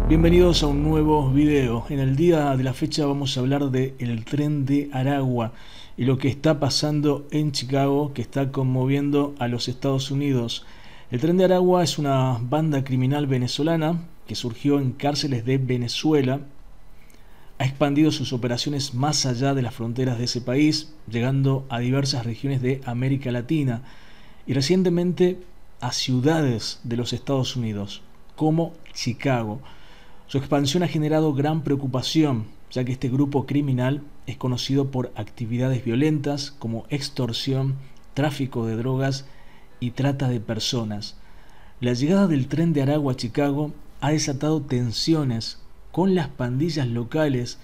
Bienvenidos a un nuevo video. En el día de la fecha vamos a hablar del tren de Aragua y lo que está pasando en Chicago, que está conmoviendo a los Estados Unidos. El tren de Aragua es una banda criminal venezolana que surgió en cárceles de Venezuela. Ha expandido sus operaciones más allá de las fronteras de ese país, llegando a diversas regiones de América Latina y recientemente a ciudades de los Estados Unidos, como Chicago. Su expansión ha generado gran preocupación, ya que este grupo criminal es conocido por actividades violentas como extorsión, tráfico de drogas y trata de personas. La llegada del tren de Aragua a Chicago ha desatado tensiones con las pandillas locales,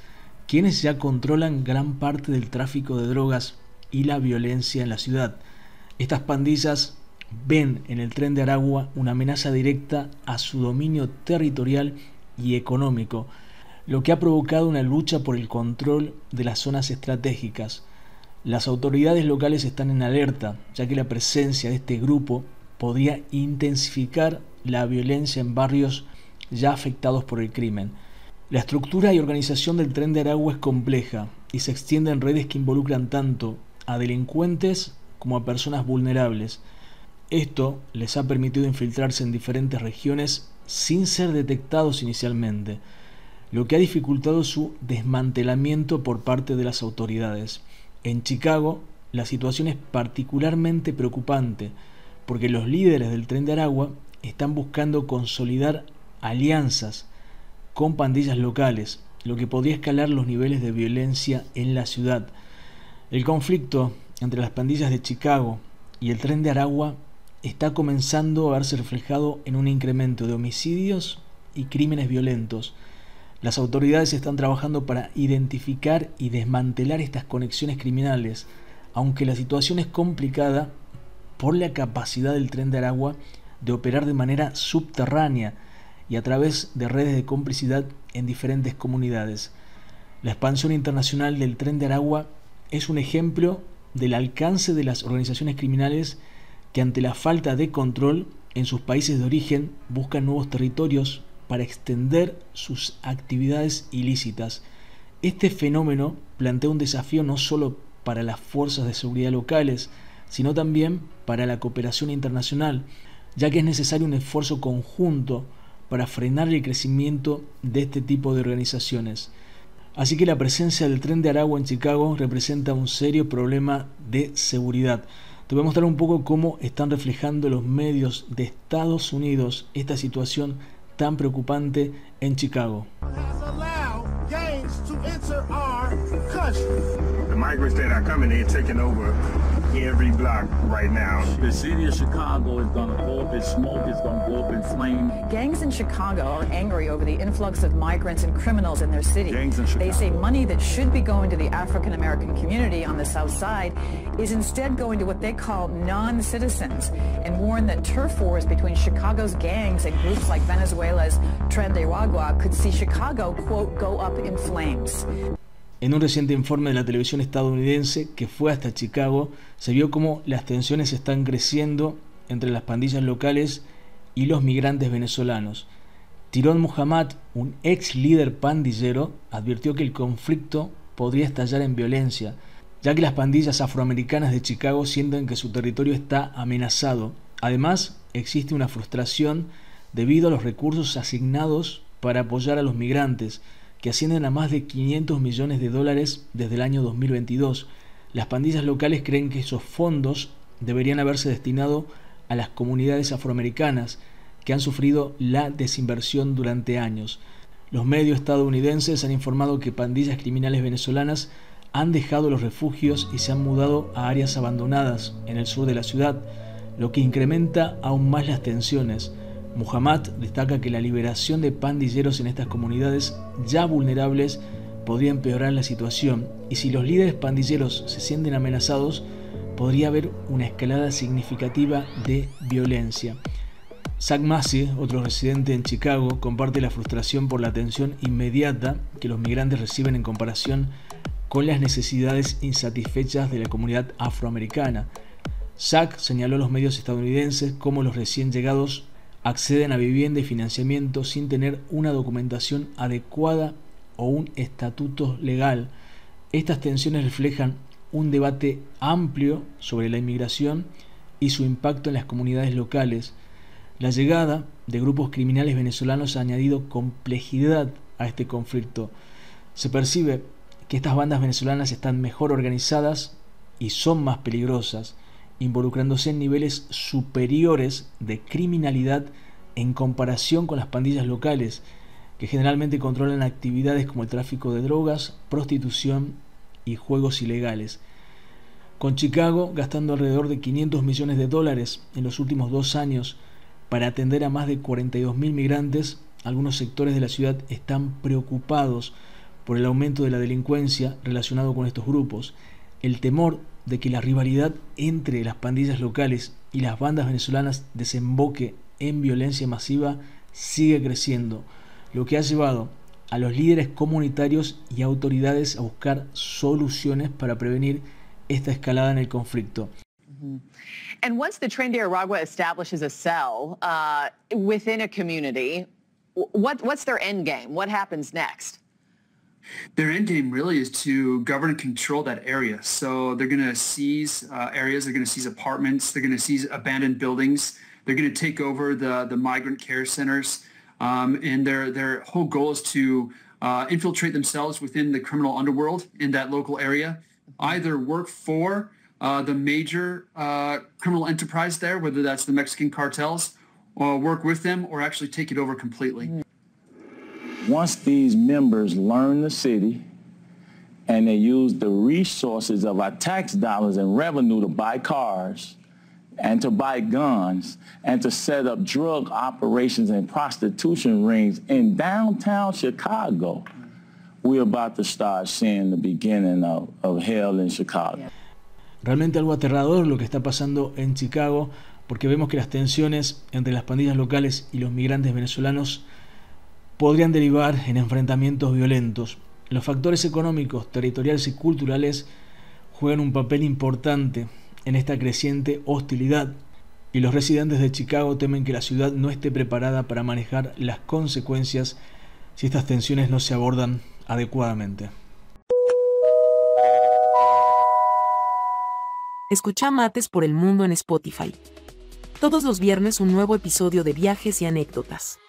quienes ya controlan gran parte del tráfico de drogas y la violencia en la ciudad. Estas pandillas ven en el tren de Aragua una amenaza directa a su dominio territorial y económico, lo que ha provocado una lucha por el control de las zonas estratégicas. Las autoridades locales están en alerta, ya que la presencia de este grupo podría intensificar la violencia en barrios ya afectados por el crimen. La estructura y organización del tren de Aragua es compleja y se extiende en redes que involucran tanto a delincuentes como a personas vulnerables. Esto les ha permitido infiltrarse en diferentes regiones sin ser detectados inicialmente, lo que ha dificultado su desmantelamiento por parte de las autoridades. En Chicago, la situación es particularmente preocupante, porque los líderes del tren de Aragua están buscando consolidar alianzas con pandillas locales, lo que podría escalar los niveles de violencia en la ciudad. El conflicto entre las pandillas de Chicago y el tren de Aragua está comenzando a verse reflejado en un incremento de homicidios y crímenes violentos. Las autoridades están trabajando para identificar y desmantelar estas conexiones criminales, aunque la situación es complicada por la capacidad del tren de Aragua de operar de manera subterránea y a través de redes de complicidad en diferentes comunidades. La expansión internacional del tren de Aragua es un ejemplo del alcance de las organizaciones criminales que ante la falta de control en sus países de origen buscan nuevos territorios para extender sus actividades ilícitas. Este fenómeno plantea un desafío no solo para las fuerzas de seguridad locales, sino también para la cooperación internacional, ya que es necesario un esfuerzo conjunto para frenar el crecimiento de este tipo de organizaciones. Así que la presencia del tren de Aragua en Chicago representa un serio problema de seguridad. Te voy a mostrar un poco cómo están reflejando los medios de Estados Unidos esta situación tan preocupante en Chicago. The migrants that are coming, they're taking over every block right now. The city of Chicago is going to go up in smoke, it's going to go up in flames. Gangs in Chicago are angry over the influx of migrants and criminals in their city. They say money that should be going to the African American community on the south side is instead going to what they call non-citizens, and warn that turf wars between Chicago's gangs and groups like Venezuela's Tren de Aragua could see Chicago, quote, go up in flames. En un reciente informe de la televisión estadounidense que fue hasta Chicago, se vio cómo las tensiones están creciendo entre las pandillas locales y los migrantes venezolanos. Tirón Muhammad, un ex líder pandillero, advirtió que el conflicto podría estallar en violencia, ya que las pandillas afroamericanas de Chicago sienten que su territorio está amenazado. Además, existe una frustración debido a los recursos asignados para apoyar a los migrantes, que ascienden a más de $500 millones desde el año 2022. Las pandillas locales creen que esos fondos deberían haberse destinado a las comunidades afroamericanas que han sufrido la desinversión durante años. Los medios estadounidenses han informado que pandillas criminales venezolanas han dejado los refugios y se han mudado a áreas abandonadas en el sur de la ciudad, lo que incrementa aún más las tensiones. Muhammad destaca que la liberación de pandilleros en estas comunidades ya vulnerables podría empeorar la situación, y si los líderes pandilleros se sienten amenazados, podría haber una escalada significativa de violencia. Zach Massey, otro residente en Chicago, comparte la frustración por la atención inmediata que los migrantes reciben en comparación con las necesidades insatisfechas de la comunidad afroamericana. Zach señaló a los medios estadounidenses cómo los recién llegados acceden a vivienda y financiamiento sin tener una documentación adecuada o un estatuto legal. Estas tensiones reflejan un debate amplio sobre la inmigración y su impacto en las comunidades locales. La llegada de grupos criminales venezolanos ha añadido complejidad a este conflicto. Se percibe que estas bandas venezolanas están mejor organizadas y son más peligrosas, involucrándose en niveles superiores de criminalidad en comparación con las pandillas locales, que generalmente controlan actividades como el tráfico de drogas, prostitución y juegos ilegales. Con Chicago gastando alrededor de $500 millones en los últimos 2 años para atender a más de 42.000 migrantes, algunos sectores de la ciudad están preocupados por el aumento de la delincuencia relacionado con estos grupos. El temor de que la rivalidad entre las pandillas locales y las bandas venezolanas desemboque en violencia masiva sigue creciendo, lo que ha llevado a los líderes comunitarios y autoridades a buscar soluciones para prevenir esta escalada en el conflicto. And once the Tren de Aragua establishes a cell within a community, what's their end game? What happens next? Their end game really is to govern and control that area. So they're going to seize areas, they're going to seize apartments, they're going to seize abandoned buildings, they're going to take over the migrant care centers, and their whole goal is to infiltrate themselves within the criminal underworld in that local area, either work for the major criminal enterprise there, whether that's the Mexican cartels, or work with them, or actually take it over completely. Once these members learn the city and they use the resources of our tax dollars and revenue to buy cars and to buy guns and to set up drug operations and prostitution rings in downtown Chicago, we're about to start seeing the beginning of hell in Chicago. Realmente algo aterrador lo que está pasando en Chicago, porque vemos que las tensiones entre las pandillas locales y los migrantes venezolanos podrían derivar en enfrentamientos violentos. Los factores económicos, territoriales y culturales juegan un papel importante en esta creciente hostilidad, y los residentes de Chicago temen que la ciudad no esté preparada para manejar las consecuencias si estas tensiones no se abordan adecuadamente. Escucha Mates por el Mundo en Spotify. Todos los viernes un nuevo episodio de viajes y anécdotas.